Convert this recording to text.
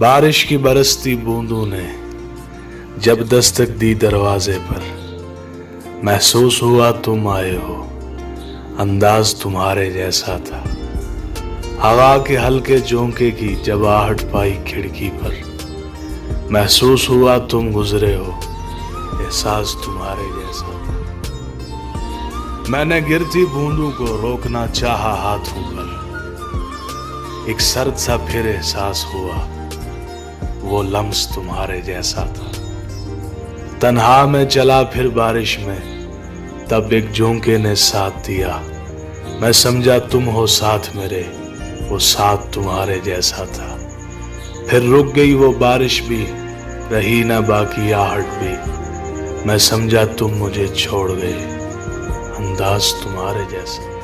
بارش کی برستی بوندوں نے جب دستک دی دروازے پر، محسوس ہوا تم آئے ہو، انداز تمہارے جیسا تھا۔ ہوا کے ہلکے جھونکے کی جب آہٹ پائی کھڑکی پر، محسوس ہوا تم گزرے ہو، احساس تمہارے جیسا تھا۔ میں نے گرتی بوندوں کو روکنا چاہا ہاتھوں پر، ایک سرد سا پھر احساس ہوا، وہ لمس تمہارے جیسا تھا۔ تنہا میں چلا پھر بارش میں، تب ایک جھونکے نے ساتھ دیا، میں سمجھا تم ہو ساتھ میرے، وہ ساتھ تمہارے جیسا تھا۔ پھر رک گئی وہ بارش بھی، رہی نہ باقی آہٹ بھی، میں سمجھا تم مجھے چھوڑ گئے، انداز تمہارے جیسا۔